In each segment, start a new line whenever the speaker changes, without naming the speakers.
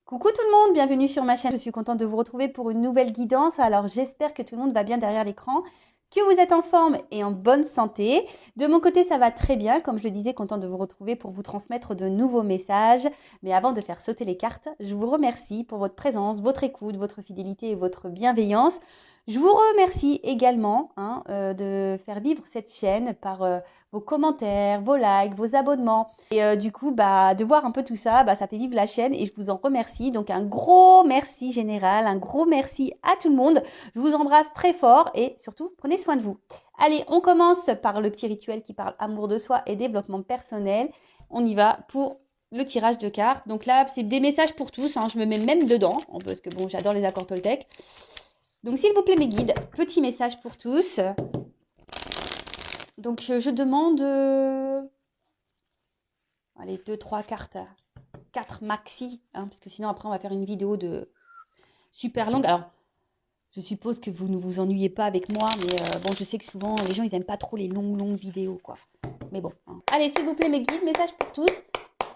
Coucou tout le monde, bienvenue sur ma chaîne. Je suis contente de vous retrouver pour une nouvelle guidance. Alors j'espère que tout le monde va bien derrière l'écran, que vous êtes en forme et en bonne santé. De mon côté, ça va très bien. Comme je le disais, contente de vous retrouver pour vous transmettre de nouveaux messages. Mais avant de faire sauter les cartes, je vous remercie pour votre présence, votre écoute, votre fidélité et votre bienveillance. Je vous remercie également de faire vivre cette chaîne par vos commentaires, vos likes, vos abonnements. Et du coup, de voir un peu tout ça, ça fait vivre la chaîne et je vous en remercie. Donc un gros merci général, un gros merci à tout le monde. Je vous embrasse très fort et surtout, prenez soin de vous. Allez, on commence par le petit rituel qui parle amour de soi et développement personnel. On y va pour le tirage de cartes. Donc là, c'est des messages pour tous. Je me mets même dedans parce que bon, j'adore les accords Toltec. Donc s'il vous plaît mes guides, petit message pour tous. Donc je demande... allez, 2, 3 cartes, 4 maxi, parce que sinon après on va faire une vidéo de super longue. Alors, je suppose que vous ne vous ennuyez pas avec moi, mais bon, je sais que souvent les gens ils aiment pas trop les longues vidéos, quoi. Mais bon. Allez, s'il vous plaît mes guides, message pour tous.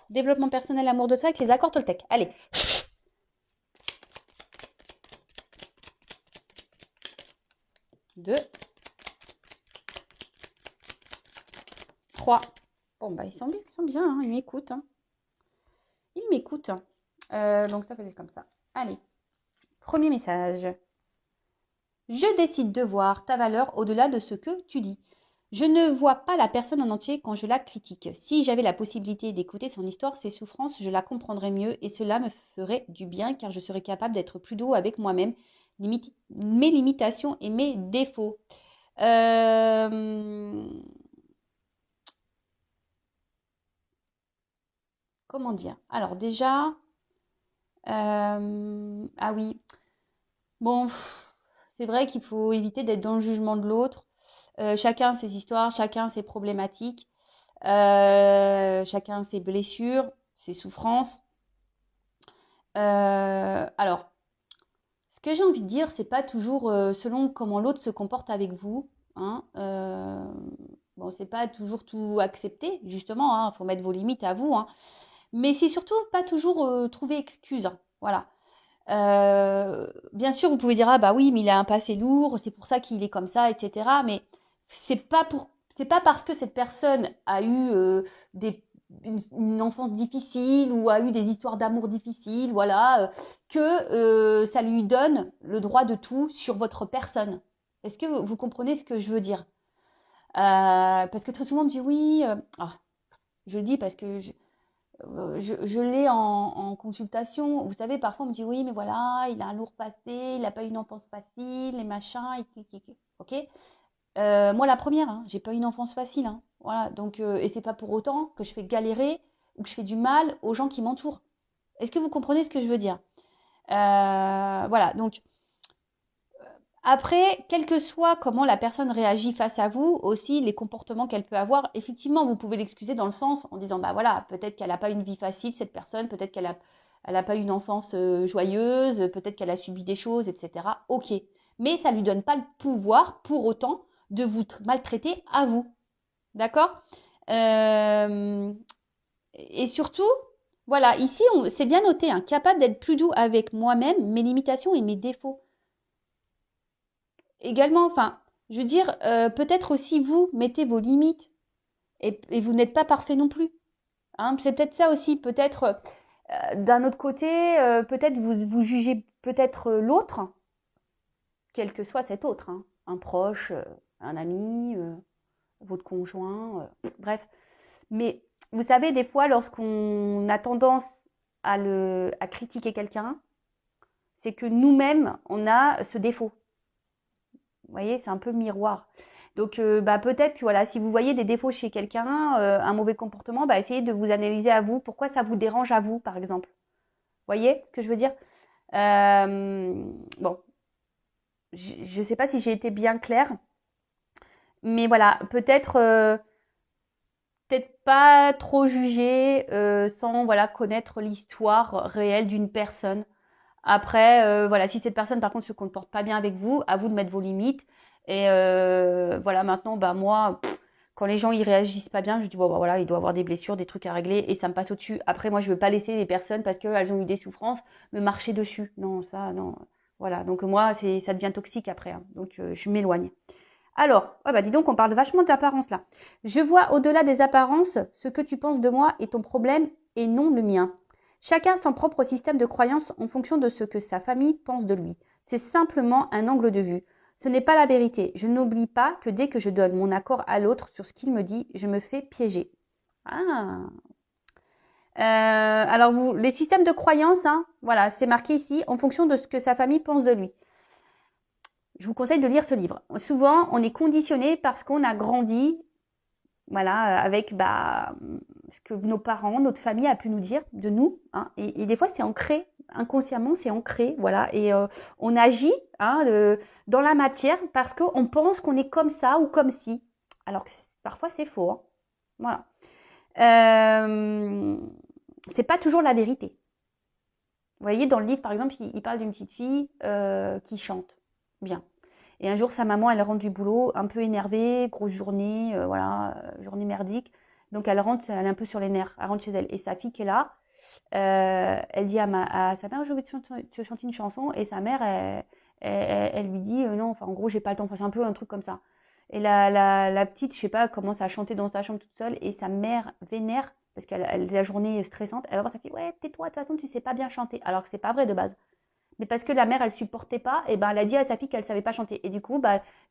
Développement personnel, amour de soi avec les accords Toltec. Allez. 2, 3. Bon, ils sont bien, ils m'écoutent. Ils m'écoutent. Donc ça faisait comme ça. Allez, premier message. Je décide de voir ta valeur au-delà de ce que tu dis. Je ne vois pas la personne en entier quand je la critique. Si j'avais la possibilité d'écouter son histoire, ses souffrances, je la comprendrais mieux et cela me ferait du bien car je serais capable d'être plus doux avec moi-même, mes limitations et mes défauts. Comment dire? Alors déjà, ah oui, bon, c'est vrai qu'il faut éviter d'être dans le jugement de l'autre. Chacun ses histoires, chacun ses problématiques, chacun ses blessures, ses souffrances. Alors, ce que j'ai envie de dire, c'est pas toujours selon comment l'autre se comporte avec vous. Bon, c'est pas toujours tout accepter, justement. Il faut mettre vos limites à vous. Mais c'est surtout pas toujours trouver excuse. Voilà. Bien sûr, vous pouvez dire ah bah oui, mais il a un passé lourd, c'est pour ça qu'il est comme ça, etc. Mais c'est pas parce que cette personne a eu une enfance difficile ou a eu des histoires d'amour difficiles, voilà, que ça lui donne le droit de tout sur votre personne. Est-ce que vous comprenez ce que je veux dire? Parce que très souvent on me dit oui, je le dis parce que je l'ai en consultation. Vous savez, parfois on me dit oui, mais voilà, il a un lourd passé, il n'a pas eu une enfance facile, les machins, ok. Moi, la première, j'ai pas eu une enfance facile, voilà. Donc, et c'est pas pour autant que je fais galérer ou que je fais du mal aux gens qui m'entourent. Est-ce que vous comprenez ce que je veux dire? Voilà. Donc, après, quel que soit comment la personne réagit face à vous, aussi les comportements qu'elle peut avoir, effectivement, vous pouvez l'excuser dans le sens en disant, bah voilà, peut-être qu'elle n'a pas une vie facile, cette personne, peut-être qu'elle a pas eu une enfance joyeuse, peut-être qu'elle a subi des choses, etc. Ok. Mais ça ne lui donne pas le pouvoir, pour autant, de vous maltraiter à vous. D'accord? Et surtout, voilà, ici, c'est bien noté, capable d'être plus doux avec moi-même, mes limitations et mes défauts. Également, je veux dire, peut-être aussi vous mettez vos limites et vous n'êtes pas parfait non plus. C'est peut-être ça aussi. Peut-être d'un autre côté, peut-être vous jugez peut-être l'autre, quel que soit cet autre, un proche, un ami, votre conjoint, bref. Mais vous savez, des fois, lorsqu'on a tendance à critiquer quelqu'un, c'est que nous-mêmes, on a ce défaut. Vous voyez, c'est un peu miroir. Donc, peut-être que voilà, si vous voyez des défauts chez quelqu'un, un mauvais comportement, essayez de vous analyser à vous. Pourquoi ça vous dérange à vous, par exemple? Vous voyez ce que je veux dire? Bon, je ne sais pas si j'ai été bien claire, mais voilà, peut-être pas trop juger sans voilà connaître l'histoire réelle d'une personne. Après, voilà, si cette personne par contre se comporte pas bien avec vous, à vous de mettre vos limites. Et voilà, maintenant, moi, Quand les gens ils réagissent pas bien, je dis bon bah voilà, il doit avoir des blessures, des trucs à régler et ça me passe au-dessus. Après moi je veux pas laisser les personnes parce qu'elles ont eu des souffrances me marcher dessus. Non, ça non. Voilà, donc moi ça devient toxique après, hein. Donc je m'éloigne. Alors, oh bah dis donc on parle vachement d'apparence là. Je vois au-delà des apparences ce que tu penses de moi est ton problème et non le mien. Chacun son propre système de croyance en fonction de ce que sa famille pense de lui. C'est simplement un angle de vue. Ce n'est pas la vérité. Je n'oublie pas que dès que je donne mon accord à l'autre sur ce qu'il me dit, je me fais piéger. Ah. Alors, les systèmes de croyance, hein, voilà, c'est marqué ici, en fonction de ce que sa famille pense de lui. Je vous conseille de lire ce livre. Souvent, on est conditionné parce qu'on a grandi, voilà, avec ce que nos parents, notre famille a pu nous dire de nous, hein, et des fois, c'est ancré, inconsciemment, c'est ancré, voilà, et on agit dans la matière parce qu'on pense qu'on est comme ça ou comme ci, alors que parfois c'est faux, hein. Voilà. C'est pas toujours la vérité. Vous voyez, dans le livre, par exemple, il parle d'une petite fille qui chante bien. Et un jour, sa maman, elle rentre du boulot, un peu énervée, grosse journée, journée merdique. Donc, elle rentre, elle est un peu sur les nerfs, elle rentre chez elle. Et sa fille qui est là, elle dit à sa mère, je vais te chanter une chanson. Et sa mère, elle lui dit, non, enfin, en gros, j'ai pas le temps. Enfin, c'est un peu un truc comme ça. Et la petite, je sais pas, commence à chanter dans sa chambre toute seule. Et sa mère vénère, parce qu'elle a la journée stressante. Elle va voir sa fille, ouais, tais-toi, de toute façon, tu sais pas bien chanter. Alors que c'est pas vrai de base. Mais parce que la mère, elle supportait pas, et ben elle a dit à sa fille qu'elle savait pas chanter. Et du coup,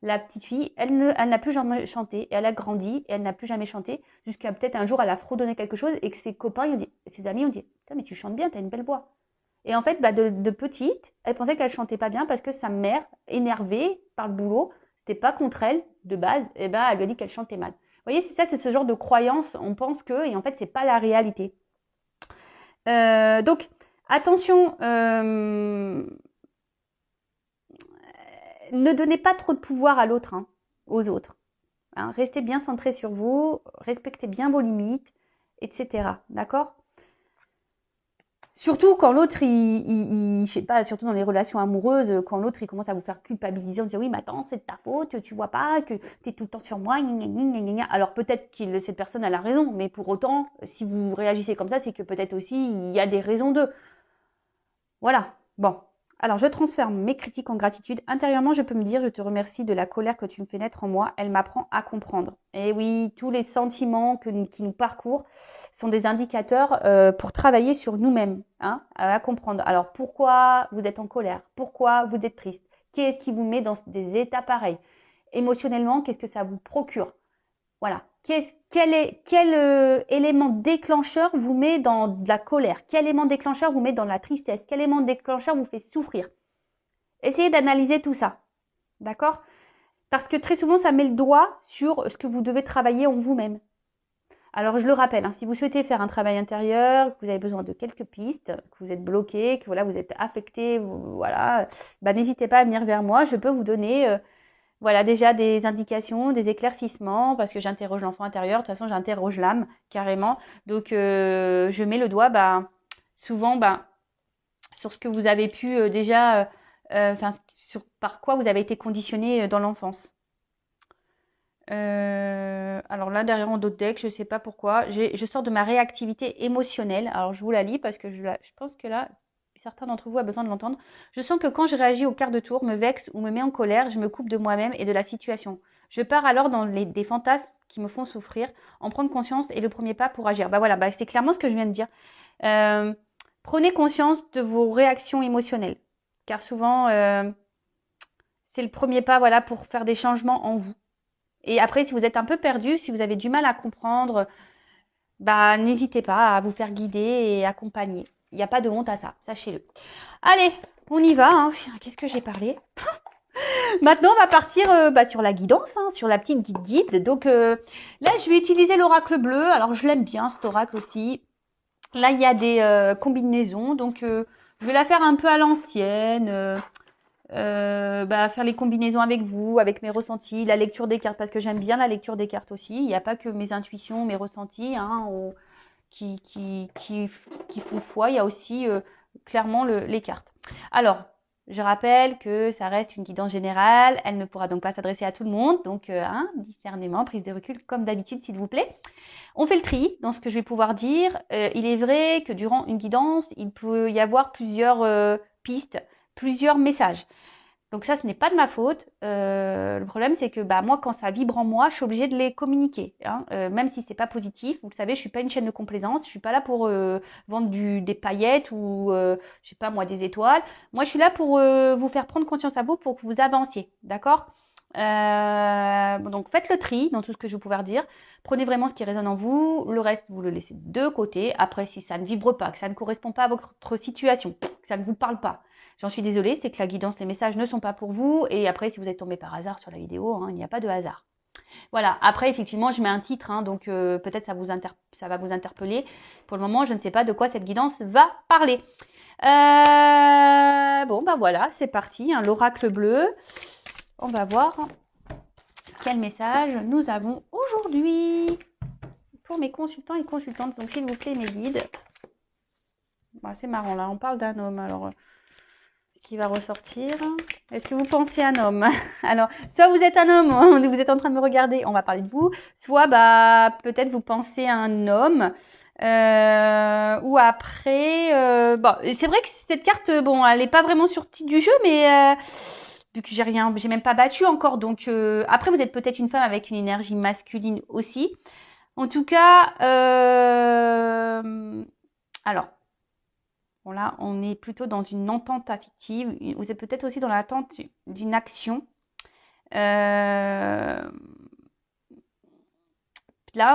la petite fille, elle n'a plus jamais chanté. Et elle a grandi, et elle n'a plus jamais chanté, jusqu'à peut-être un jour, elle a fredonné quelque chose, et que ses copains, ses amis ont dit, putain, mais tu chantes bien, t'as une belle voix. Et en fait, de petite, elle pensait qu'elle chantait pas bien parce que sa mère, énervée par le boulot, c'était pas contre elle de base, et ben elle lui a dit qu'elle chantait mal. Vous voyez, c'est ce genre de croyance, on pense que, et en fait, c'est pas la réalité. Donc, attention, ne donnez pas trop de pouvoir à l'autre, hein, aux autres. Hein. Restez bien centré sur vous, respectez bien vos limites, etc. D'accord? Surtout quand l'autre, je sais pas, surtout dans les relations amoureuses, quand l'autre il commence à vous faire culpabiliser, on dit oui, mais attends, c'est de ta faute, tu vois pas que tu es tout le temps sur moi, gna, gna, gna, gna. Alors peut-être que cette personne a la raison, mais pour autant, si vous réagissez comme ça, c'est que peut-être aussi il y a des raisons d'eux. Voilà. Bon. Alors, je transforme mes critiques en gratitude. Intérieurement, je peux me dire, je te remercie de la colère que tu me fais naître en moi. Elle m'apprend à comprendre. Et oui, tous les sentiments qui nous parcourent sont des indicateurs pour travailler sur nous-mêmes, hein, à comprendre. Alors, pourquoi vous êtes en colère? Pourquoi vous êtes triste? Qu'est-ce qui vous met dans des états pareils? Émotionnellement, qu'est-ce que ça vous procure? Voilà. Quel élément déclencheur vous met dans de la colère? Quel élément déclencheur vous met dans la tristesse? Quel élément déclencheur vous fait souffrir? Essayez d'analyser tout ça. D'accord? Parce que très souvent, ça met le doigt sur ce que vous devez travailler en vous-même. Alors, je le rappelle, hein, si vous souhaitez faire un travail intérieur, que vous avez besoin de quelques pistes, que vous êtes bloqué, que voilà, vous êtes affecté, voilà, n'hésitez pas à venir vers moi. Je peux vous donner voilà déjà des indications, des éclaircissements, parce que j'interroge l'enfant intérieur. De toute façon, j'interroge l'âme carrément. Donc, je mets le doigt souvent sur ce que vous avez pu déjà, par quoi vous avez été conditionné dans l'enfance. Alors là, derrière en d'autres decks, je ne sais pas pourquoi. Je sors de ma réactivité émotionnelle. Alors, je vous la lis parce que je pense que là, certains d'entre vous ont besoin de l'entendre. Je sens que quand je réagis au quart de tour, me vexe ou me mets en colère, je me coupe de moi-même et de la situation. Je pars alors dans des fantasmes qui me font souffrir, en prendre conscience est le premier pas pour agir. Voilà, c'est clairement ce que je viens de dire. Prenez conscience de vos réactions émotionnelles, car souvent, c'est le premier pas voilà, pour faire des changements en vous. Et après, si vous êtes un peu perdu, si vous avez du mal à comprendre, n'hésitez pas à vous faire guider et accompagner. Il n'y a pas de honte à ça, sachez-le. Allez, on y va. Hein. Qu'est-ce que j'ai parlé? Maintenant, on va partir sur la guidance, hein, sur la petite guide. Donc là, je vais utiliser l'oracle bleu. Alors, je l'aime bien, cet oracle aussi. Là, il y a des combinaisons. Donc, je vais la faire un peu à l'ancienne. Faire les combinaisons avec vous, avec mes ressentis, la lecture des cartes, parce que j'aime bien la lecture des cartes aussi. Il n'y a pas que mes intuitions, mes ressentis qui font foi, il y a aussi clairement les cartes. Alors, Je rappelle que ça reste une guidance générale, elle ne pourra donc pas s'adresser à tout le monde, donc discernement, prise de recul comme d'habitude s'il vous plaît. On fait le tri dans ce que je vais pouvoir dire. Il est vrai que durant une guidance, il peut y avoir plusieurs pistes, plusieurs messages. Donc ça, ce n'est pas de ma faute. Le problème, c'est que moi, quand ça vibre en moi, je suis obligée de les communiquer. Même si c'est pas positif. Vous le savez, je suis pas une chaîne de complaisance. Je suis pas là pour vendre des paillettes ou, je sais pas moi, des étoiles. Moi, je suis là pour vous faire prendre conscience à vous pour que vous avanciez. D'accord? Donc faites le tri dans tout ce que je vais pouvoir dire. Prenez vraiment ce qui résonne en vous. Le reste, vous le laissez de côté. Après, si ça ne vibre pas, que ça ne correspond pas à votre situation, que ça ne vous parle pas, j'en suis désolée, c'est que la guidance, les messages ne sont pas pour vous. Et après, si vous êtes tombé par hasard sur la vidéo, il n'y a pas de hasard. Voilà. Après, effectivement, je mets un titre, donc peut-être ça va vous interpeller. Pour le moment, je ne sais pas de quoi cette guidance va parler. Bon, voilà, c'est parti. L'oracle bleu. On va voir quel message nous avons aujourd'hui pour mes consultants et consultantes. Donc, s'il vous plaît, mes guides. C'est marrant, là, on parle d'un homme. Alors, ce qui va ressortir. Est-ce que vous pensez un homme? Alors, soit vous êtes un homme, vous êtes en train de me regarder, on va parler de vous. Soit, peut-être vous pensez à un homme. Ou après... c'est vrai que cette carte, elle n'est pas vraiment sortie du jeu, mais... vu que j'ai même pas battu encore, donc après vous êtes peut-être une femme avec une énergie masculine aussi. En tout cas, alors, bon là, on est plutôt dans une entente affective. Vous êtes peut-être aussi dans l'attente d'une action. Là,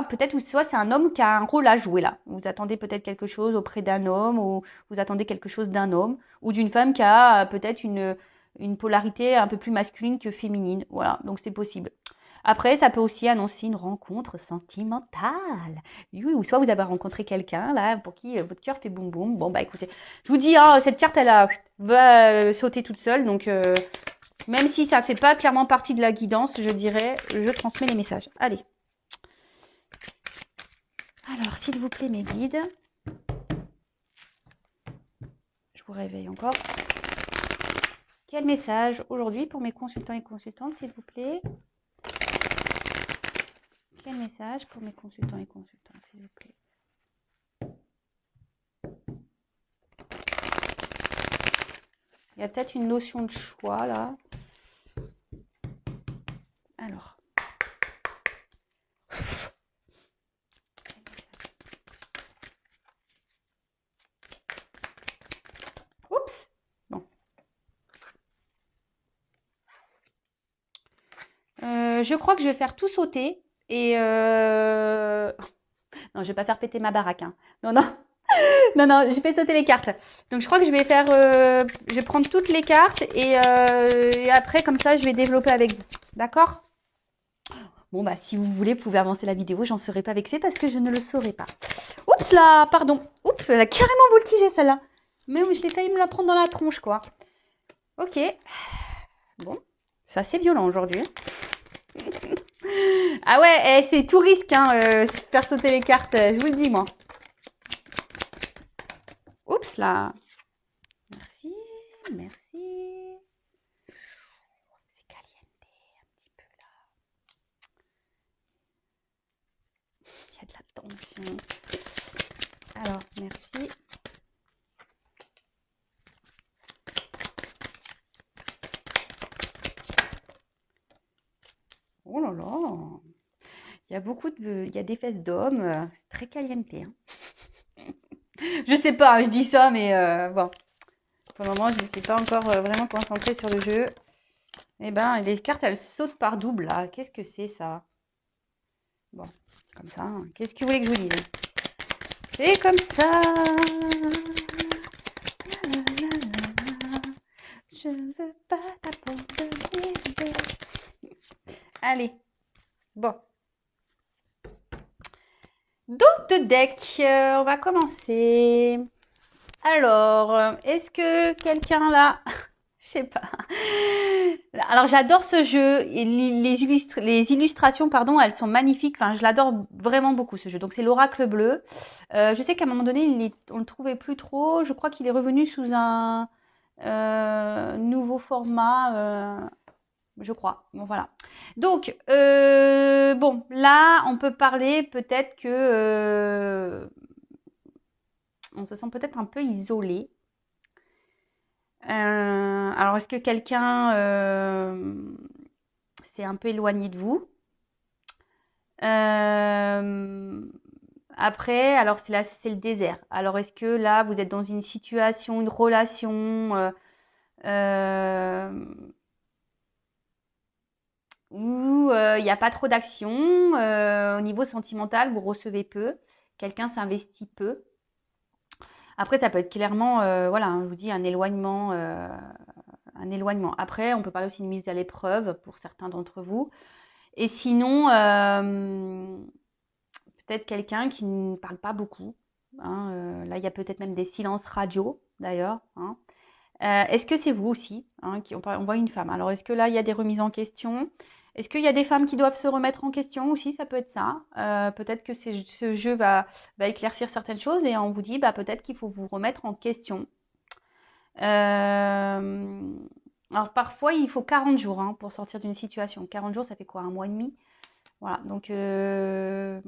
peut-être, soit c'est un homme qui a un rôle à jouer là. Vous attendez peut-être quelque chose auprès d'un homme, ou vous attendez quelque chose d'un homme, ou d'une femme qui a peut-être une polarité un peu plus masculine que féminine. Voilà, donc c'est possible. Après, ça peut aussi annoncer une rencontre sentimentale. Oui, ou soit vous avez rencontré quelqu'un là pour qui votre cœur fait boum boum. Bon, écoutez, je vous dis, cette carte, elle va sauter toute seule. Donc, même si ça ne fait pas clairement partie de la guidance, je dirais, je transmets les messages. Allez. Alors, s'il vous plaît, mes guides. Je vous réveille encore. Quel message aujourd'hui pour mes consultants et consultantes, s'il vous plaît? Quel message pour mes consultants et consultantes, s'il vous plaît? Il y a peut-être une notion de choix, là. Alors. Oups. Bon. Je crois que je vais faire tout sauter. Et non, je vais pas faire péter ma baraque. Non, non. Non, je fais sauter les cartes. Donc, je crois que je vais faire... je vais prendre toutes les cartes et après, comme ça, je vais développer avec vous. D'accord? Bon, si vous voulez, vous pouvez avancer la vidéo. J'en serai pas vexée parce que je ne le saurais pas. Oups là, pardon. Oups, elle a carrément voltigé celle-là. Mais je l'ai failli me la prendre dans la tronche, quoi. Ok. Bon, c'est assez violent aujourd'hui. Ah ouais, c'est tout risque, faire sauter les cartes, je vous le dis, moi. Oups là. Merci. C'est caliente un petit peu là. Il y a de la tension. Alors, merci. Oh là là. Il y a des fesses d'hommes. C'est très caliente. Je sais pas, je dis ça, mais bon. Pour le moment, je ne suis pas encore vraiment concentrée sur le jeu. Eh ben, les cartes, elles sautent par double, là. Qu'est-ce que c'est, ça? Bon, comme ça. Qu'est-ce que vous voulez que je vous dise? C'est comme ça. Je ne veux pas t'abandonner. Allez. Bon. Dos de deck. On va commencer. Alors, est-ce que quelqu'un là... Je sais pas. Alors, j'adore ce jeu. Les illustrations, pardon, elles sont magnifiques. Enfin, je l'adore vraiment beaucoup, ce jeu. Donc, c'est l'oracle bleu. Je sais qu'à un moment donné, on ne le trouvait plus trop. Je crois qu'il est revenu sous un Nouveau format, je crois. Bon, voilà. Donc, bon, là, on peut parler peut-être que on se sent peut-être un peu isolé. Alors, est-ce que quelqu'un s'est un peu éloigné de vous? Après, alors c'est là, c'est le désert. Alors, est-ce que là, vous êtes dans une situation, une relation euh, où il n'y a pas trop d'action au niveau sentimental, vous recevez peu, quelqu'un s'investit peu. Après, ça peut être clairement, voilà, hein, je vous dis, un éloignement, un éloignement. Après, on peut parler aussi d'une mise à l'épreuve pour certains d'entre vous. Et sinon, peut-être quelqu'un qui ne parle pas beaucoup. Hein, là, il y a peut-être même des silences radio, d'ailleurs. Hein. Est-ce que c'est vous aussi hein, on voit une femme. Alors, est-ce que là, il y a des remises en question? Est-ce qu'il y a des femmes qui doivent se remettre en question aussi? Ça peut être ça. Peut-être que ce jeu va éclaircir certaines choses et on vous dit bah, peut-être qu'il faut vous remettre en question. Euh, alors, parfois, il faut 40 jours hein, pour sortir d'une situation. 40 jours, ça fait quoi? Un mois et demi? Voilà. Donc, ouais.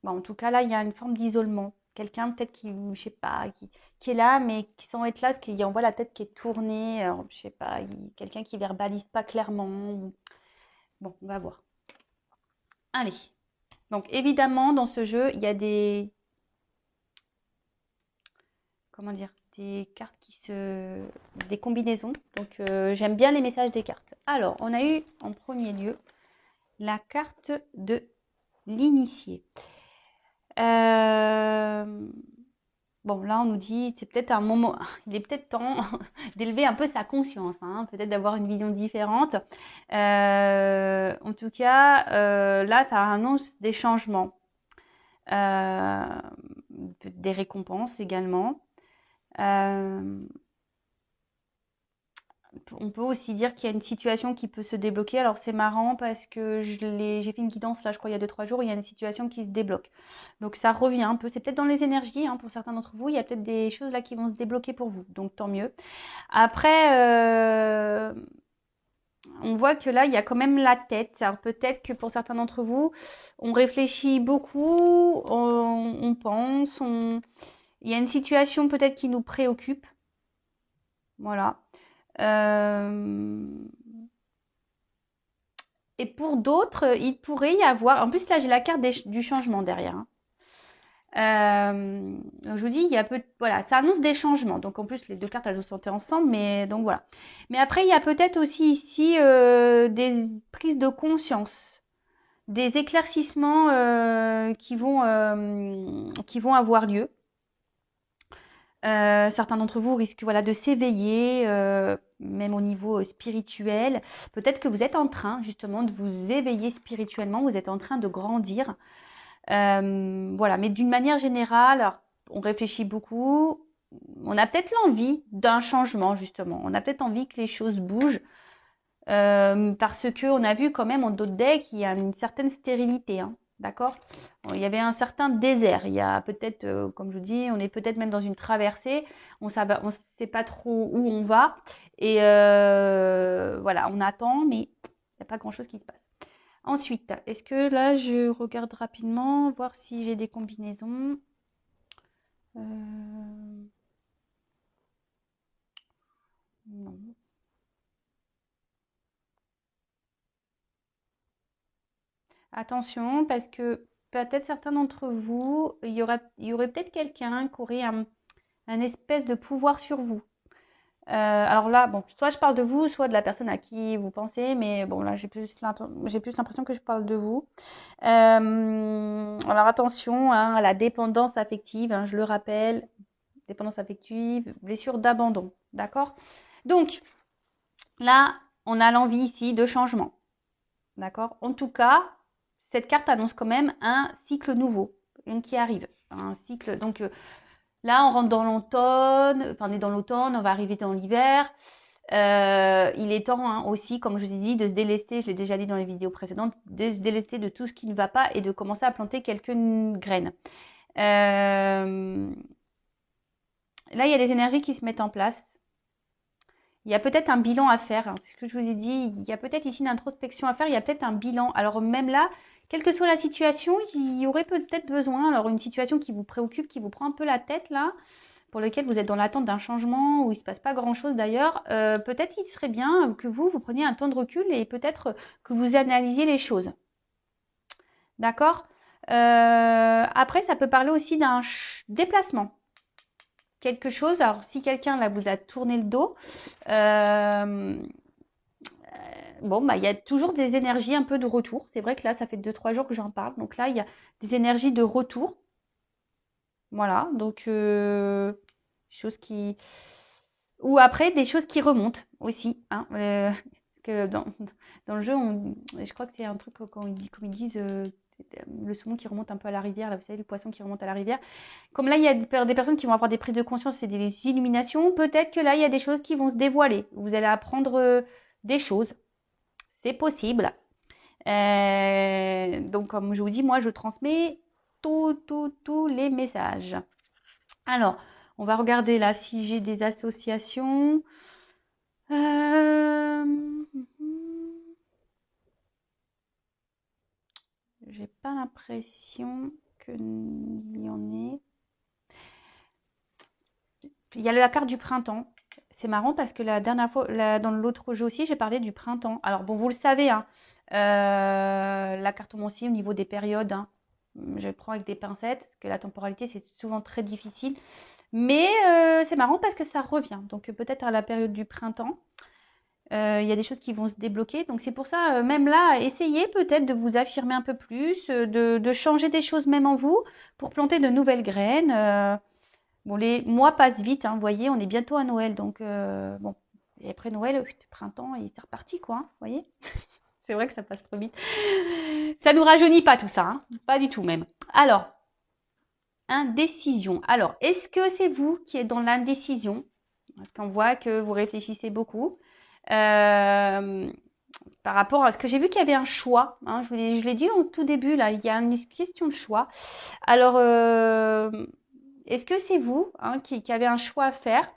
Bon, en tout cas, là, il y a une forme d'isolement. Quelqu'un peut-être qui, je sais pas, qui est là, mais qui sans être là, parce qu'on voit la tête qui est tournée. Alors, je sais pas, quelqu'un qui verbalise pas clairement. Bon, on va voir. Allez. Donc, évidemment, dans ce jeu, il y a comment dire, des cartes des combinaisons. Donc, j'aime bien les messages des cartes. Alors, on a eu en premier lieu la carte de l'initié. Bon, là, on nous dit, c'est peut-être un moment, il est peut-être temps d'élever un peu sa conscience, hein, peut-être d'avoir une vision différente. En tout cas, là, ça annonce des changements, euh, des récompenses également. Euh, on peut aussi dire qu'il y a une situation qui peut se débloquer. Alors c'est marrant parce que j'ai fait une guidance là, je crois, il y a 2-3 jours, il y a une situation qui se débloque. Donc ça revient un peu. C'est peut-être dans les énergies, hein, pour certains d'entre vous, il y a peut-être des choses là qui vont se débloquer pour vous. Donc tant mieux. Après, on voit que là, il y a quand même la tête. Alors peut-être que pour certains d'entre vous, on réfléchit beaucoup, on pense, il y a une situation peut-être qui nous préoccupe. Voilà. Euh, Et pour d'autres, il pourrait y avoir. En plus, là, j'ai la carte du changement derrière. Hein. Donc je vous dis, il y a voilà, ça annonce des changements. Donc en plus, les deux cartes, elles se sont ensemble, mais donc voilà. Mais après, il y a peut-être aussi ici des prises de conscience, des éclaircissements qui vont avoir lieu. Certains d'entre vous risquent voilà, de s'éveiller, même au niveau spirituel. Peut-être que vous êtes en train justement de vous éveiller spirituellement, vous êtes en train de grandir. Voilà, mais d'une manière générale, alors, on réfléchit beaucoup. On a peut-être l'envie d'un changement justement. On a peut-être envie que les choses bougent. Parce que on a vu quand même en d'autres decks, il y a une certaine stérilité, hein, d'accord? Bon, il y avait un certain désert. Il y a peut-être, comme je vous dis, on est peut-être même dans une traversée. On ne sait pas trop où on va. Et voilà, on attend, mais il n'y a pas grand-chose qui se passe. Ensuite, est-ce que là, je regarde rapidement, voir si j'ai des combinaisons. Non. Attention, parce que peut-être certains d'entre vous, il y aurait peut-être quelqu'un qui aurait un espèce de pouvoir sur vous. Alors là, bon, soit je parle de vous, soit de la personne à qui vous pensez, mais bon, là, j'ai plus l'impression que je parle de vous. Alors attention hein, à la dépendance affective, hein, je le rappelle, dépendance affective, blessure d'abandon, d'accord? Donc, là, on a l'envie ici de changement, d'accord? En tout cas, cette carte annonce quand même un cycle nouveau, qui arrive. Un cycle, donc là, on rentre dans l'automne, enfin, on est dans l'automne, on va arriver dans l'hiver. Il est temps hein, aussi, comme je vous ai dit, de se délester, je l'ai déjà dit dans les vidéos précédentes, de se délester de tout ce qui ne va pas et de commencer à planter quelques graines. Là, il y a des énergies qui se mettent en place. Il y a peut-être un bilan à faire. Hein. C'est ce que je vous ai dit. Il y a peut-être ici une introspection à faire. Il y a peut-être un bilan. Alors même là, quelle que soit la situation, il y aurait peut-être besoin. Alors une situation qui vous préoccupe, qui vous prend un peu la tête là, pour lequel vous êtes dans l'attente d'un changement où il ne se passe pas grand-chose d'ailleurs, peut-être il serait bien que vous preniez un temps de recul et peut-être que vous analysiez les choses. D'accord. Après, ça peut parler aussi d'un déplacement. Quelque chose, alors si quelqu'un là vous a tourné le dos, bon, bah, il y a toujours des énergies un peu de retour. C'est vrai que là, ça fait 2-3 jours que j'en parle. Donc là, il y a des énergies de retour. Voilà, donc choses qui... Ou après, des choses qui remontent aussi. Hein, que dans le jeu, je crois que c'est un truc comme ils disent, le saumon qui remonte un peu à la rivière, là, vous savez, le poisson qui remonte à la rivière. Comme là, il y a des personnes qui vont avoir des prises de conscience et des illuminations, peut-être que là, il y a des choses qui vont se dévoiler. Vous allez apprendre des choses. C'est possible. Donc, comme je vous dis, moi, je transmets tous les messages. Alors, on va regarder là si j'ai des associations. J'ai pas l'impression qu'il y en ait. Il y a la carte du printemps. C'est marrant parce que la dernière fois, dans l'autre jeu aussi, j'ai parlé du printemps. Alors bon, vous le savez, hein, la cartomancie au niveau des périodes, hein, je prends avec des pincettes, parce que la temporalité, c'est souvent très difficile. Mais c'est marrant parce que ça revient. Donc peut-être à la période du printemps, il y a des choses qui vont se débloquer. Donc c'est pour ça, même là, essayez peut-être de vous affirmer un peu plus, de changer des choses même en vous pour planter de nouvelles graines. Bon, les mois passent vite, hein, vous voyez, on est bientôt à Noël, donc bon. Et après Noël, printemps, et c'est reparti, quoi, hein, vous voyez. C'est vrai que ça passe trop vite. Ça nous rajeunit pas tout ça, hein, pas du tout même. Alors, indécision. Alors, est-ce que c'est vous qui êtes dans l'indécision? Parce qu'on voit que vous réfléchissez beaucoup. Par rapport à ce que j'ai vu qu'il y avait un choix. Hein, je l'ai dit au tout début, là, il y a une question de choix. Alors, est-ce que c'est vous hein, qui avez un choix à faire?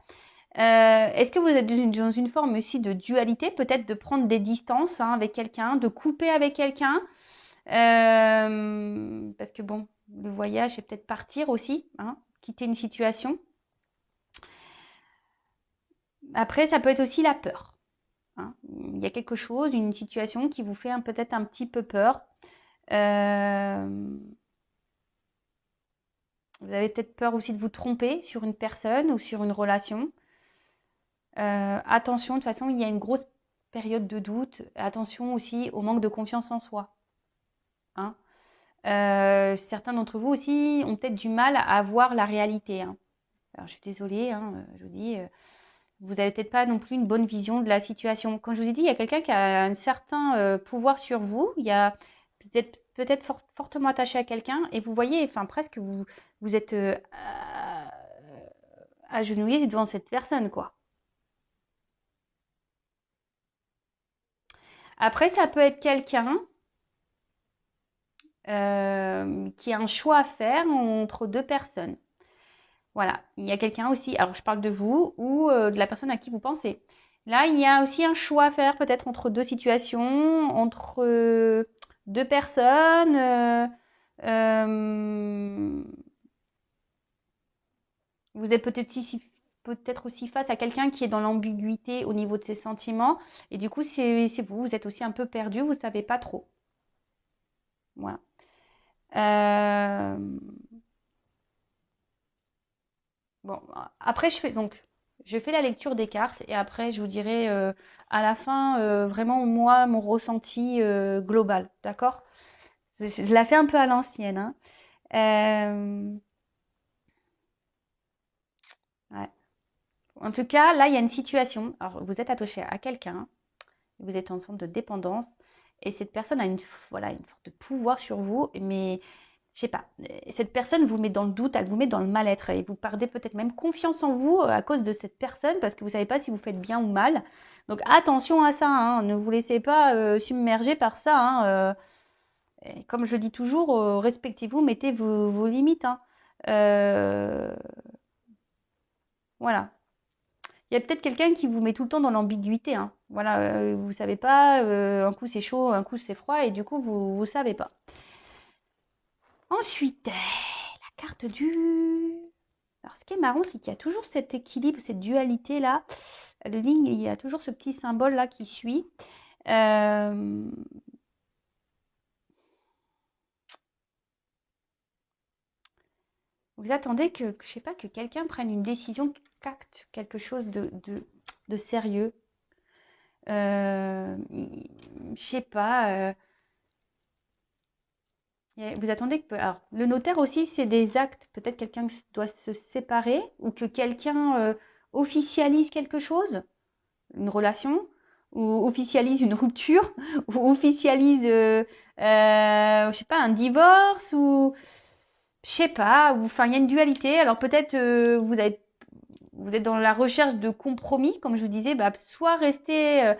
Est-ce que vous êtes dans une forme aussi de dualité, peut-être de prendre des distances hein, avec quelqu'un, de couper avec quelqu'un parce que bon, le voyage, c'est peut-être partir aussi, hein, quitter une situation. Après, ça peut être aussi la peur. Hein. Il y a quelque chose, une situation qui vous fait peut-être un petit peu peur. Vous avez peut-être peur aussi de vous tromper sur une personne ou sur une relation. Attention, de toute façon, il y a une grosse période de doute. Attention aussi au manque de confiance en soi. Hein. Certains d'entre vous aussi ont peut-être du mal à voir la réalité. Hein. Alors, je suis désolée, hein, je vous dis, vous n'avez peut-être pas non plus une bonne vision de la situation. Comme je vous ai dit, il y a quelqu'un qui a un certain pouvoir sur vous. Vous êtes peut-être fortement attaché à quelqu'un et vous voyez, enfin presque, vous êtes agenouillé devant cette personne, quoi. Après, ça peut être quelqu'un qui a un choix à faire entre deux personnes. Voilà, il y a quelqu'un aussi, alors je parle de vous ou de la personne à qui vous pensez. Là, il y a aussi un choix à faire peut-être entre deux situations, entre deux personnes. Vous êtes peut-être aussi face à quelqu'un qui est dans l'ambiguïté au niveau de ses sentiments. Et du coup, c'est vous êtes aussi un peu perdu, vous ne savez pas trop. Voilà. Bon, après, je fais la lecture des cartes et après, je vous dirai à la fin vraiment moi mon ressenti global, d'accord? Je la fais un peu à l'ancienne, hein. Ouais. En tout cas, là, il y a une situation. Alors, vous êtes attaché à quelqu'un, vous êtes en forme de dépendance et cette personne a voilà, une forme de pouvoir sur vous, mais je sais pas, cette personne vous met dans le doute, elle vous met dans le mal-être et vous perdez peut-être même confiance en vous à cause de cette personne parce que vous savez pas si vous faites bien ou mal. Donc attention à ça, hein, ne vous laissez pas submerger par ça. Hein, et comme je le dis toujours, respectez-vous, mettez vos limites. Hein. Euh, voilà. Il y a peut-être quelqu'un qui vous met tout le temps dans l'ambiguïté. Hein. Voilà, vous savez pas, un coup c'est chaud, un coup c'est froid et du coup vous savez pas. Ensuite, la carte du... Alors, ce qui est marrant, c'est qu'il y a toujours cet équilibre, cette dualité-là. Le ligne, il y a toujours ce petit symbole-là qui suit. Euh, Vous attendez que, je sais pas, que quelqu'un prenne une décision, qu'acte quelque chose de sérieux. Je sais pas. Vous attendez que... Alors, le notaire aussi, c'est des actes. Peut-être quelqu'un doit se séparer ou que quelqu'un officialise quelque chose, une relation, ou officialise une rupture, ou officialise, je sais pas, un divorce, ou je sais pas, ou enfin, il y a une dualité. Alors peut-être vous êtes dans la recherche de compromis, comme je vous disais, bah, soit rester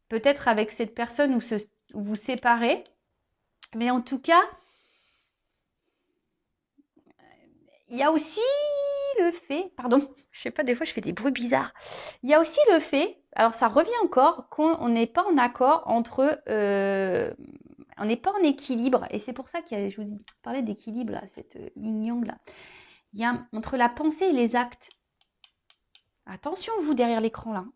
peut-être avec cette personne ou vous séparer, mais en tout cas, il y a aussi le fait, pardon, je sais pas, des fois je fais des bruits bizarres. Il y a aussi le fait, alors ça revient encore, qu'on n'est pas en accord entre, on n'est pas en équilibre, et c'est pour ça que je vous parlais d'équilibre là, cette yin yang là. Il y a entre la pensée et les actes. Attention vous derrière l'écran là.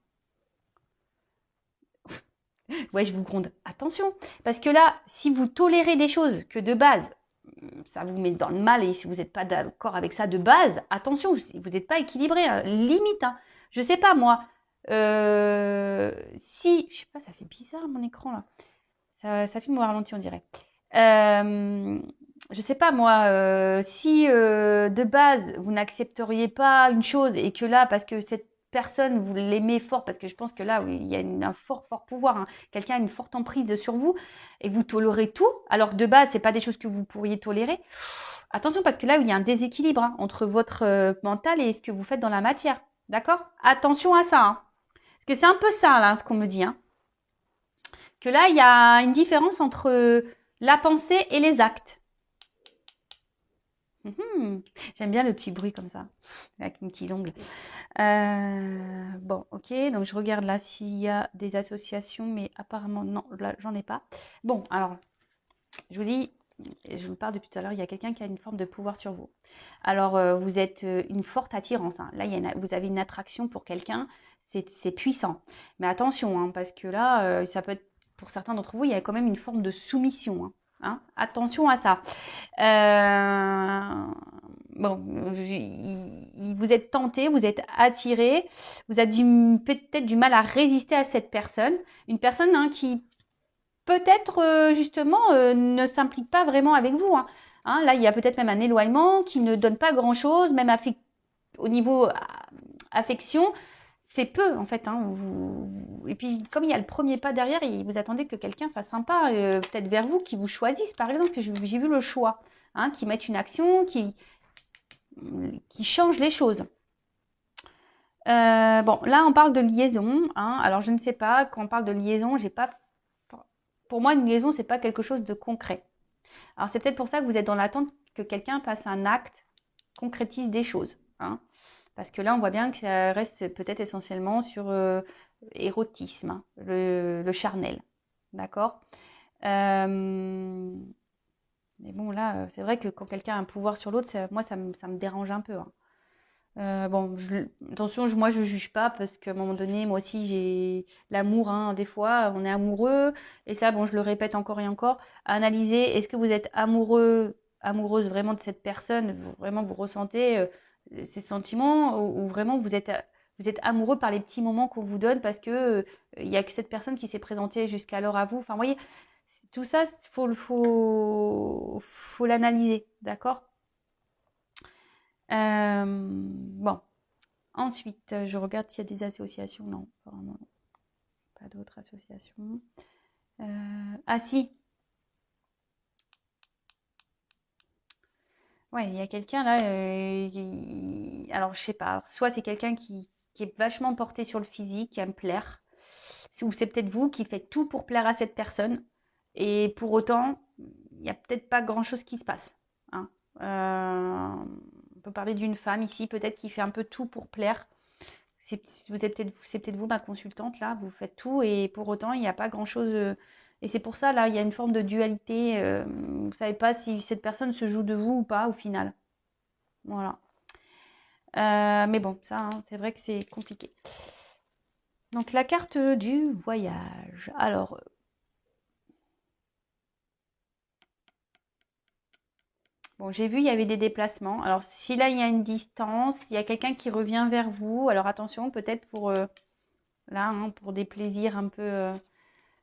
Ouais, je vous gronde. Attention, parce que là, si vous tolérez des choses que de base ça vous met dans le mal et si vous n'êtes pas d'accord avec ça de base, attention, vous n'êtes pas équilibré, hein, limite. Hein. Je sais pas moi, si, je sais pas, ça fait bizarre mon écran là, ça filme au ralenti on dirait. Je sais pas moi, si de base vous n'accepteriez pas une chose et que là, parce que cette personne vous l'aimez fort, parce que je pense que là, oui, il y a un fort pouvoir, hein. Quelqu'un a une forte emprise sur vous et vous tolérez tout, alors que de base, c'est pas des choses que vous pourriez tolérer. Attention, parce que là, il y a un déséquilibre hein, entre votre mental et ce que vous faites dans la matière. D'accord? Attention à ça. Hein. Parce que c'est un peu ça, là, ce qu'on me dit. Hein. Que là, il y a une différence entre la pensée et les actes. J'aime bien le petit bruit comme ça, avec mes petits ongles. Bon, ok, donc je regarde là s'il y a des associations, mais apparemment non, là j'en ai pas. Bon, alors, je vous dis, je vous parle depuis tout à l'heure, il y a quelqu'un qui a une forme de pouvoir sur vous. Alors, vous êtes une forte attirance. Hein. Là, vous avez une attraction pour quelqu'un, c'est puissant. Mais attention, hein, parce que là, ça peut être, pour certains d'entre vous, il y a quand même une forme de soumission. Hein. Hein. Attention à ça. Bon, vous êtes tenté, vous êtes attiré, vous avez peut-être du mal à résister à cette personne. Une personne hein, qui peut-être justement ne s'implique pas vraiment avec vous. Hein. Hein, là, il y a peut-être même un éloignement qui ne donne pas grand-chose, même au niveau affection, c'est peu en fait. Hein, et puis comme il y a le premier pas derrière, vous attendez que quelqu'un fasse un pas peut-être vers vous, qui vous choisisse par exemple, parce que j'ai vu le choix, hein, qui mette une action, qui change les choses. Bon, là on parle de liaison. Hein, alors je ne sais pas, quand on parle de liaison, j'ai pas. Pour moi, une liaison, c'est pas quelque chose de concret. Alors c'est peut-être pour ça que vous êtes dans l'attente que quelqu'un fasse un acte, concrétise des choses. Hein. Parce que là, on voit bien que ça reste peut-être essentiellement sur érotisme, hein, le charnel. D'accord. Mais bon, là, c'est vrai que quand quelqu'un a un pouvoir sur l'autre, moi, ça me dérange un peu. Hein. Bon, attention, moi je juge pas parce qu'à un moment donné, moi aussi j'ai l'amour. Hein, des fois, on est amoureux et ça, bon, je le répète encore et encore. Analyser, est-ce que vous êtes amoureuse vraiment de cette personne, vraiment vous ressentez ces sentiments ou vraiment vous êtes amoureux par les petits moments qu'on vous donne parce que il y a que cette personne qui s'est présentée jusqu'alors à vous. Enfin, vous voyez, tout ça, faut l'analyser, d'accord? Bon. Ensuite, je regarde s'il y a des associations. Non, apparemment, non. Pas d'autres associations. Ah si, Ouais, il y a quelqu'un là, alors je sais pas, alors, soit c'est quelqu'un qui est vachement porté sur le physique, qui aime plaire, ou c'est peut-être vous qui faites tout pour plaire à cette personne, et pour autant, il n'y a peut-être pas grand-chose qui se passe, hein. On peut parler d'une femme ici, peut-être qui fait un peu tout pour plaire. C'est peut-être vous, ma consultante, là, vous faites tout, et pour autant, il n'y a pas grand-chose. Et c'est pour ça, là, il y a une forme de dualité. Vous ne savez pas si cette personne se joue de vous ou pas, au final. Voilà. Mais bon, ça, hein, c'est vrai que c'est compliqué. Donc, la carte du voyage. Alors, bon, j'ai vu, il y avait des déplacements. Alors, si là, il y a une distance, il y a quelqu'un qui revient vers vous. Alors, attention, peut-être pour, là, hein, pour des plaisirs un peu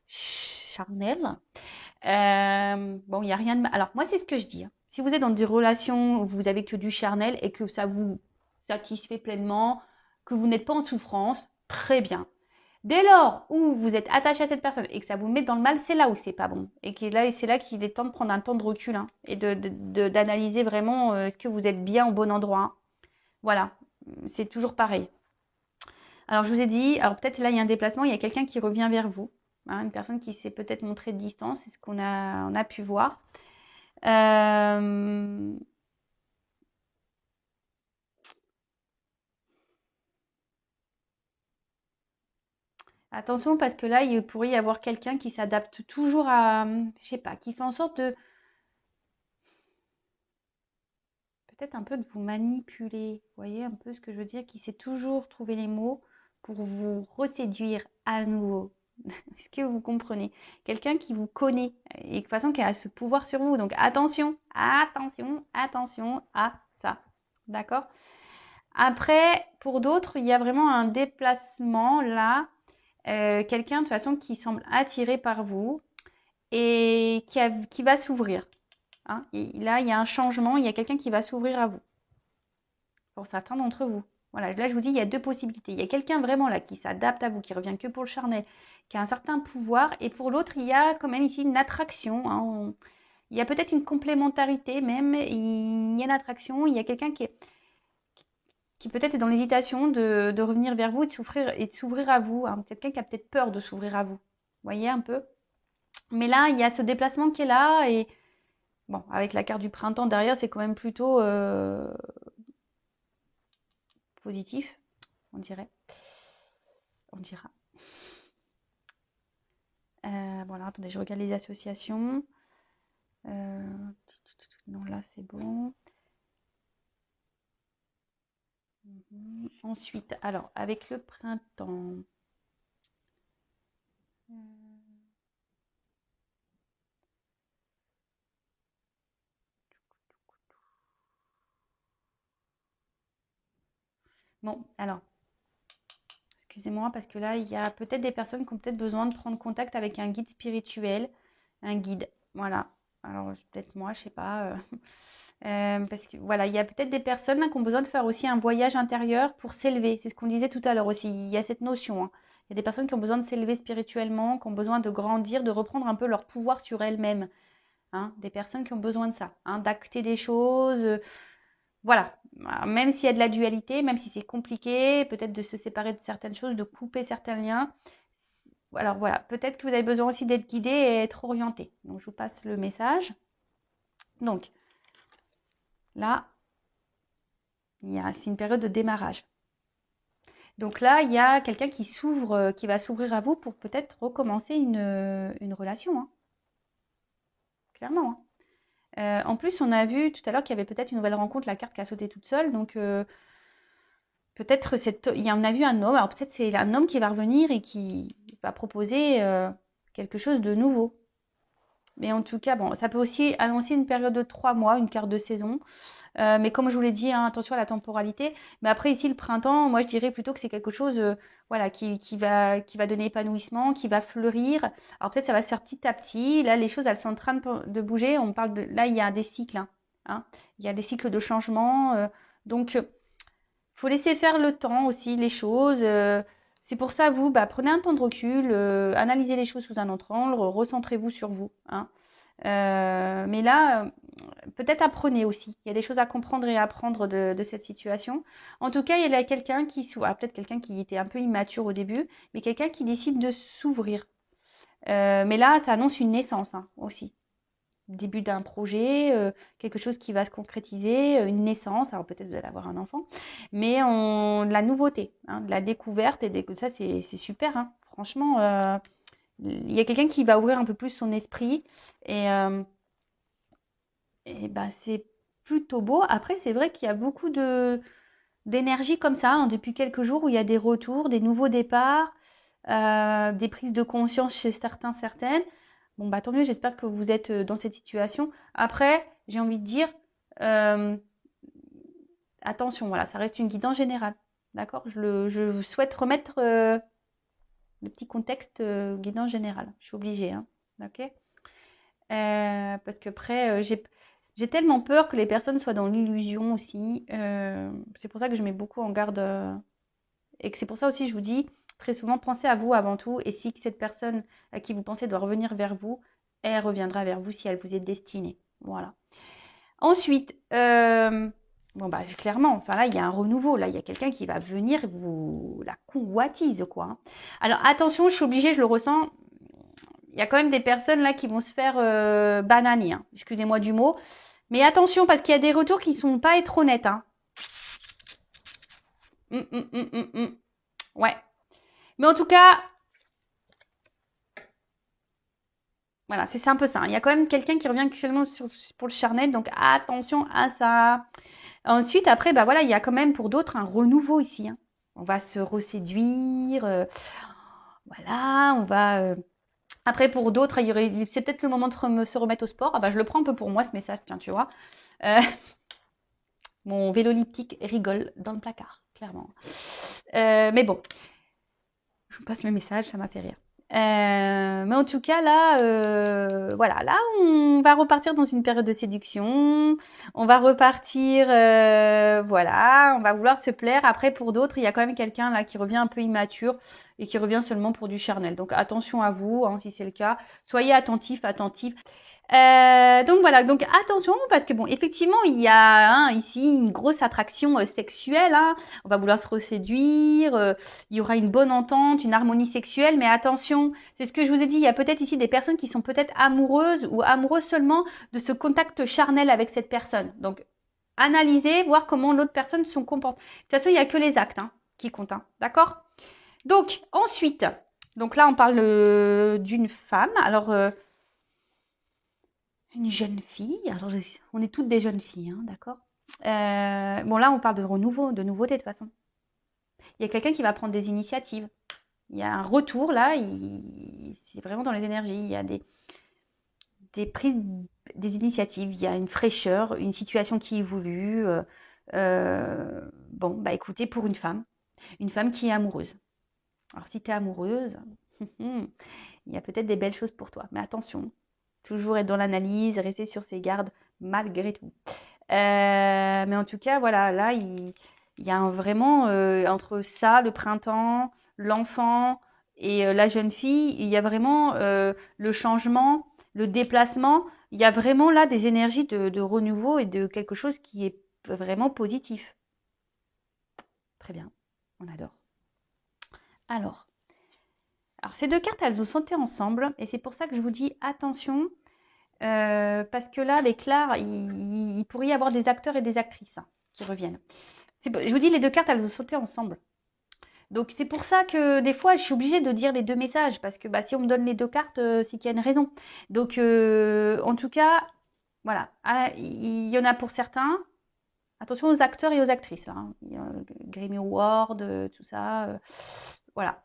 charnels. Bon, il n'y a rien de mal. Alors, moi, c'est ce que je dis, hein. Si vous êtes dans des relations où vous avez que du charnel et que ça vous satisfait pleinement, que vous n'êtes pas en souffrance, très bien. Dès lors où vous êtes attaché à cette personne et que ça vous met dans le mal, c'est là où c'est pas bon. Et c'est là qu'il est temps de prendre un temps de recul, hein, et d'analyser vraiment est-ce que vous êtes bien au bon endroit, hein. Voilà, c'est toujours pareil. Alors, je vous ai dit, alors peut-être là, il y a un déplacement, il y a quelqu'un qui revient vers vous, hein, une personne qui s'est peut-être montrée de distance, c'est ce on a pu voir. Euh, Attention parce que là, il pourrait y avoir quelqu'un qui s'adapte toujours à, je sais pas, qui fait en sorte de, peut-être un peu de vous manipuler. Vous voyez un peu ce que je veux dire, qui sait toujours trouver les mots pour vous reséduire à nouveau. Est-ce que vous comprenez? Quelqu'un qui vous connaît et de toute façon qui a ce pouvoir sur vous. Donc attention, attention, attention à ça. D'accord? Après, pour d'autres, il y a vraiment un déplacement là. Quelqu'un de toute façon qui semble attiré par vous et qui va s'ouvrir, hein. Et là, il y a un changement, il y a quelqu'un qui va s'ouvrir à vous. Pour certains d'entre vous. Voilà, là je vous dis, il y a deux possibilités. Il y a quelqu'un vraiment là qui s'adapte à vous, qui revient que pour le charnel, qui a un certain pouvoir, et pour l'autre, il y a quand même ici une attraction, hein. Il y a peut-être une complémentarité même, il y a une attraction, il y a quelqu'un qui peut-être est dans l'hésitation de revenir vers vous et de s'ouvrir à vous, hein. Quelqu'un qui a peut-être peur de s'ouvrir à vous. Vous voyez un peu? Mais là, il y a ce déplacement qui est là, et bon, avec la carte du printemps derrière, c'est quand même plutôt positif, on dirait. On dira. Voilà, attendez, je regarde les associations. Non, là, c'est bon. Ensuite, alors, avec le printemps. Bon, alors, excusez-moi, parce que là, il y a peut-être des personnes qui ont peut-être besoin de prendre contact avec un guide spirituel. Un guide, voilà. Alors, peut-être moi, je sais pas. Parce que voilà, il y a peut-être des personnes là, qui ont besoin de faire aussi un voyage intérieur pour s'élever. C'est ce qu'on disait tout à l'heure aussi. Il y a cette notion, hein. Il y a des personnes qui ont besoin de s'élever spirituellement, qui ont besoin de grandir, de reprendre un peu leur pouvoir sur elles-mêmes, hein. Des personnes qui ont besoin de ça, hein, d'acter des choses. Voilà. Même s'il y a de la dualité, même si c'est compliqué, peut-être de se séparer de certaines choses, de couper certains liens. Alors voilà, peut-être que vous avez besoin aussi d'être guidé et être orienté. Donc je vous passe le message. Donc là, c'est une période de démarrage. Donc là, il y a quelqu'un qui s'ouvre, qui va s'ouvrir à vous pour peut-être recommencer une relation, hein, clairement, hein. En plus, on a vu tout à l'heure qu'il y avait peut-être une nouvelle rencontre, la carte qui a sauté toute seule. Donc peut-être on a vu un homme. Alors peut-être c'est un homme qui va revenir et qui va proposer quelque chose de nouveau. Mais en tout cas, bon, ça peut aussi annoncer une période de 3 mois, une carte de saison. Mais comme je vous l'ai dit, hein, attention à la temporalité. Mais après, ici, le printemps, moi, je dirais plutôt que c'est quelque chose voilà, qui va donner épanouissement, qui va fleurir. Alors peut-être ça va se faire petit à petit. Là, les choses, elles sont en train de bouger. On parle là, il y a des cycles, hein. Il y a des cycles de changement. Donc, faut laisser faire le temps aussi, les choses. C'est pour ça, vous, prenez un temps de recul, analysez les choses sous un autre angle, recentrez-vous sur vous, hein. Mais là, peut-être apprenez aussi. Il y a des choses à comprendre et à apprendre de cette situation. En tout cas, il y a quelqu'un qui peut-être quelqu'un qui était un peu immature au début, mais quelqu'un qui décide de s'ouvrir. Mais là, ça annonce une naissance hein, aussi. Début d'un projet, quelque chose qui va se concrétiser, une naissance. Alors peut-être vous allez avoir un enfant, mais de la nouveauté, hein, de la découverte et ça c'est super. Hein. Franchement, il y a quelqu'un qui va ouvrir un peu plus son esprit et bah, c'est plutôt beau. Après, c'est vrai qu'il y a beaucoup d'énergie comme ça hein, depuis quelques jours où il y a des retours, des nouveaux départs, des prises de conscience chez certains, certaines. Bon, bah tant mieux, j'espère que vous êtes dans cette situation. Après, j'ai envie de dire, euh, attention, voilà, ça reste une guidance générale. D'accord? Je souhaite remettre le petit contexte guidance générale. Je suis obligée, hein. Ok? Parce qu'après, j'ai tellement peur que les personnes soient dans l'illusion aussi. C'est pour ça que je mets beaucoup en garde. Et que c'est pour ça aussi, je vous dis, très souvent, pensez à vous avant tout. Et si cette personne à qui vous pensez doit revenir vers vous, elle reviendra vers vous si elle vous est destinée. Voilà. Ensuite, bon bah clairement, enfin là, il y a un renouveau. Là, il y a quelqu'un qui va venir vous la convoitise, quoi. Hein. Alors attention, je suis obligée, je le ressens. Il y a quand même des personnes là qui vont se faire bananer. Hein. Excusez-moi du mot. Mais attention, parce qu'il y a des retours qui ne sont pas être honnêtes. Hein. Ouais. Mais en tout cas, voilà, c'est un peu ça. Hein. Il y a quand même quelqu'un qui revient actuellement pour le charnel, donc attention à ça. Ensuite, après, bah voilà, il y a quand même pour d'autres un renouveau ici. Hein. On va se reséduire. Voilà, on va. Après, pour d'autres, c'est peut-être le moment de se remettre au sport. Ah bah, je le prends un peu pour moi ce message, tiens, tu vois. Euh, mon vélo elliptique rigole dans le placard, clairement. Mais bon, je vous passe le message, ça m'a fait rire. Mais en tout cas, là, voilà, là, on va repartir dans une période de séduction. On va repartir, voilà, on va vouloir se plaire. Après, pour d'autres, il y a quand même quelqu'un là qui revient un peu immature et qui revient seulement pour du charnel. Donc, attention à vous, hein, si c'est le cas. Soyez attentifs, attentifs. Donc voilà, donc attention parce que bon, effectivement, il y a hein, ici une grosse attraction sexuelle. Hein. On va vouloir se reséduire. Il y aura une bonne entente, une harmonie sexuelle, mais attention, c'est ce que je vous ai dit. Il y a peut-être ici des personnes qui sont peut-être amoureuses ou amoureuses seulement de ce contact charnel avec cette personne. Donc analysez, voir comment l'autre personne se comporte. De toute façon, il n'y a que les actes hein, qui comptent, hein, d'accord? Donc ensuite, donc là on parle d'une femme. Alors une jeune fille. Alors, on est toutes des jeunes filles, hein, d'accord. Bon, là, on parle de renouveau, de nouveauté de toute façon. Il y a quelqu'un qui va prendre des initiatives. Il y a un retour là. C'est vraiment dans les énergies. Il y a des prises, des initiatives. Il y a une fraîcheur, une situation qui est voulue. Bon, bah écoutez, pour une femme qui est amoureuse. Alors, si tu es amoureuse, il y a peut-être des belles choses pour toi. Mais attention, toujours être dans l'analyse, rester sur ses gardes malgré tout. Mais en tout cas, voilà, là, il y a vraiment entre ça, le printemps, l'enfant et la jeune fille, il y a vraiment le changement, le déplacement. Il y a vraiment là des énergies de renouveau et de quelque chose qui est vraiment positif. Très bien, on adore. Alors, ces deux cartes, elles ont sauté ensemble et c'est pour ça que je vous dis attention. Parce que là, avec l'art, il pourrait y avoir des acteurs et des actrices hein, qui reviennent. Je vous dis, les deux cartes, elles ont sauté ensemble. Donc, c'est pour ça que des fois, je suis obligée de dire les deux messages. Parce que bah, si on me donne les deux cartes, c'est qu'il y a une raison. Donc, en tout cas, voilà. Ah, il y en a pour certains. Attention aux acteurs et aux actrices. Hein. Grammy Award, tout ça. Voilà.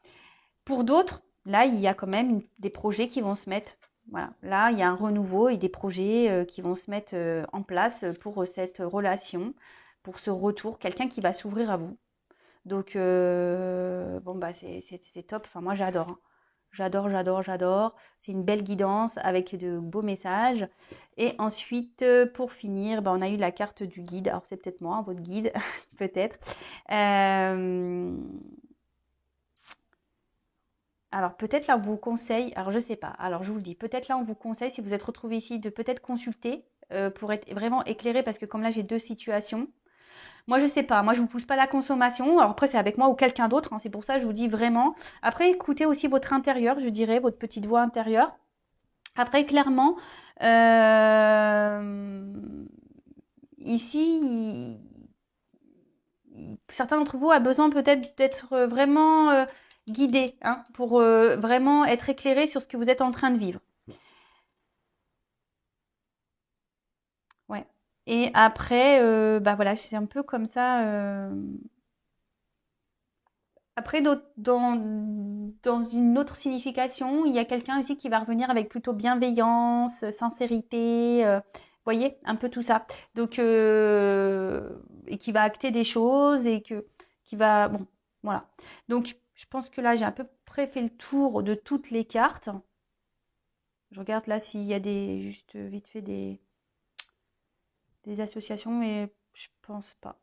Pour d'autres, là, il y a quand même des projets qui vont se mettre. Voilà, là, il y a un renouveau et des projets qui vont se mettre en place pour cette relation, pour ce retour, quelqu'un qui va s'ouvrir à vous. Donc, bon, bah, c'est top. Enfin, moi, j'adore. Hein. J'adore, j'adore, j'adore. C'est une belle guidance avec de beaux messages. Et ensuite, pour finir, bah, on a eu la carte du guide. Alors, c'est peut-être moi, votre guide, peut-être. Alors peut-être là on vous conseille, alors je sais pas, alors je vous le dis, peut-être là on vous conseille si vous êtes retrouvé ici de peut-être consulter pour être vraiment éclairé parce que comme là j'ai deux situations. Moi je sais pas, moi je vous pousse pas la consommation. Alors après c'est avec moi ou quelqu'un d'autre, hein, c'est pour ça que je vous dis vraiment. Après écoutez aussi votre intérieur, je dirais, votre petite voix intérieure. Après clairement, ici, certains d'entre vous a besoin peut-être d'être vraiment guidé, hein, pour vraiment être éclairé sur ce que vous êtes en train de vivre. Ouais. Et après, bah voilà, c'est un peu comme ça. Après, dans une autre signification, il y a quelqu'un ici qui va revenir avec plutôt bienveillance, sincérité, voyez, un peu tout ça. Donc, et qui va acter des choses et qui va, bon, voilà. Donc, je pense que là, j'ai à peu près fait le tour de toutes les cartes. Je regarde là s'il y a juste vite fait des associations, mais je pense pas.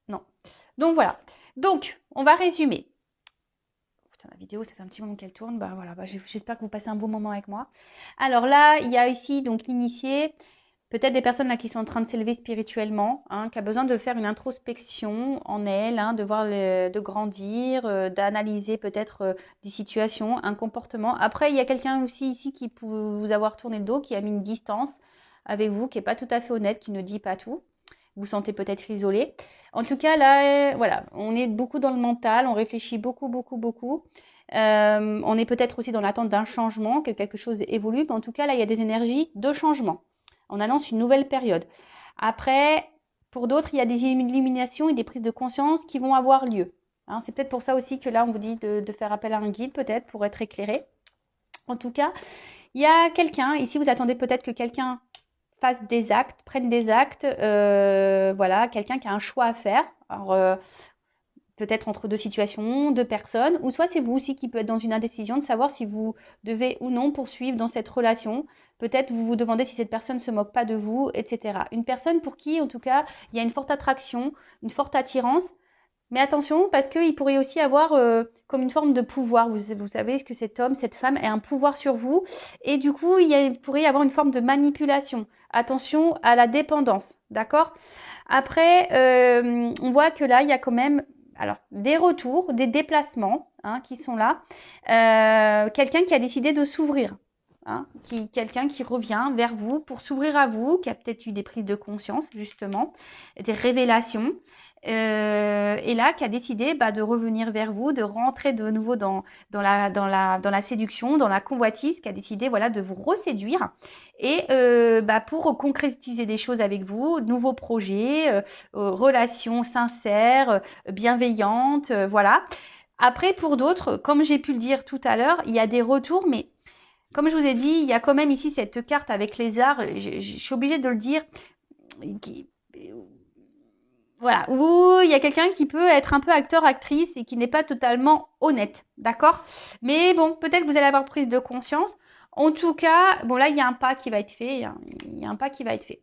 Non. Donc voilà. Donc, on va résumer. Putain, la vidéo, ça fait un petit moment qu'elle tourne. Bah voilà, bah, j'espère que vous passez un bon moment avec moi. Alors là, il y a ici donc l'initié, peut-être des personnes là qui sont en train de s'élever spirituellement, hein, qui a besoin de faire une introspection en elle, hein, de voir de grandir, d'analyser peut-être des situations, un comportement. Après, il y a quelqu'un aussi ici qui peut vous avoir tourné le dos, qui a mis une distance avec vous, qui n'est pas tout à fait honnête, qui ne dit pas tout. Vous vous sentez peut-être isolé. En tout cas, là, voilà, on est beaucoup dans le mental, on réfléchit beaucoup, beaucoup, beaucoup. On est peut-être aussi dans l'attente d'un changement, que quelque chose évolue. Mais en tout cas, là, il y a des énergies de changement. On annonce une nouvelle période. Après, pour d'autres, il y a des illuminations et des prises de conscience qui vont avoir lieu. Hein, c'est peut-être pour ça aussi que là, on vous dit de faire appel à un guide, peut-être, pour être éclairé. En tout cas, il y a quelqu'un, ici, vous attendez peut-être que quelqu'un fasse des actes, prenne des actes, voilà, quelqu'un qui a un choix à faire. Alors, peut-être entre deux situations, deux personnes, ou soit c'est vous aussi qui peut être dans une indécision de savoir si vous devez ou non poursuivre dans cette relation. Peut-être vous vous demandez si cette personne ne se moque pas de vous, etc. Une personne pour qui, en tout cas, il y a une forte attraction, une forte attirance. Mais attention, parce qu'il pourrait aussi avoir comme une forme de pouvoir. Vous savez que cet homme, cette femme a un pouvoir sur vous. Et du coup, il pourrait y avoir une forme de manipulation. Attention à la dépendance. D'accord? Après, on voit que là, il y a quand même alors, des retours, des déplacements, hein, qui sont là. Quelqu'un qui a décidé de s'ouvrir. Hein, quelqu'un qui revient vers vous pour s'ouvrir à vous, qui a peut-être eu des prises de conscience, justement, des révélations. Et là, qui a décidé de revenir vers vous, de rentrer de nouveau dans la séduction, dans la convoitise, qui a décidé voilà, de vous reséduire. Et pour concrétiser des choses avec vous, nouveaux projets, relations sincères, bienveillantes, voilà. Après, pour d'autres, comme j'ai pu le dire tout à l'heure, il y a des retours, mais comme je vous ai dit, il y a quand même ici cette carte avec les arts, je suis obligée de le dire, voilà, où il y a quelqu'un qui peut être un peu acteur-actrice et qui n'est pas totalement honnête, d'accord? Mais bon, peut-être que vous allez avoir prise de conscience. En tout cas, bon là, il y a un pas qui va être fait, il y a un pas qui va être fait.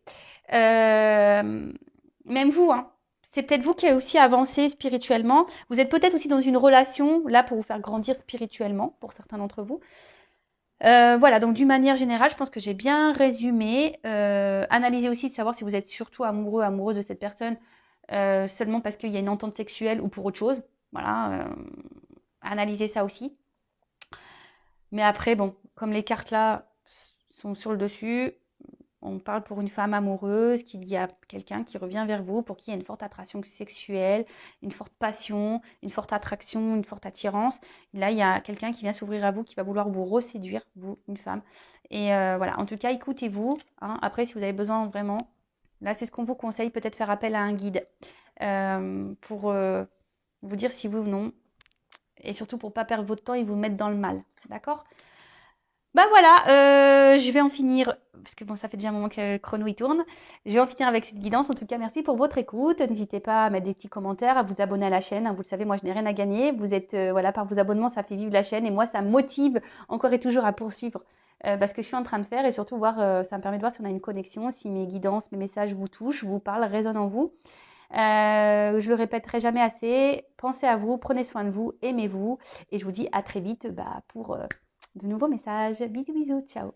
Même vous, hein, c'est peut-être vous qui avez aussi avancé spirituellement. Vous êtes peut-être aussi dans une relation, là, pour vous faire grandir spirituellement, pour certains d'entre vous. Voilà, donc d'une manière générale, je pense que j'ai bien résumé. Analysez aussi de savoir si vous êtes surtout amoureux, amoureuse de cette personne seulement parce qu'il y a une entente sexuelle ou pour autre chose. Voilà, analysez ça aussi. Mais après, bon, comme les cartes là sont sur le dessus, on parle pour une femme amoureuse, qu'il y a quelqu'un qui revient vers vous, pour qui il y a une forte attraction sexuelle, une forte passion, une forte attraction, une forte attirance. Et là, il y a quelqu'un qui vient s'ouvrir à vous, qui va vouloir vous reséduire, vous, une femme. Et voilà, en tout cas, écoutez-vous. Hein. Après, si vous avez besoin vraiment, là, c'est ce qu'on vous conseille, peut-être faire appel à un guide pour vous dire si oui ou non. Et surtout pour ne pas perdre votre temps et vous mettre dans le mal. D'accord? Bah voilà, je vais en finir, parce que bon, ça fait déjà un moment que le chrono il tourne. Je vais en finir avec cette guidance. En tout cas, merci pour votre écoute. N'hésitez pas à mettre des petits commentaires, à vous abonner à la chaîne. Hein. Vous le savez, moi, je n'ai rien à gagner. Vous êtes, voilà, par vos abonnements, ça fait vivre la chaîne. Et moi, ça me motive encore et toujours à poursuivre ce que je suis en train de faire. Et surtout, voir, ça me permet de voir si on a une connexion, si mes guidances, mes messages vous touchent, vous parlent, résonnent en vous. Je le répéterai jamais assez. Pensez à vous, prenez soin de vous, aimez-vous. Et je vous dis à très vite pour de nouveaux messages. Bisous, bisous, ciao.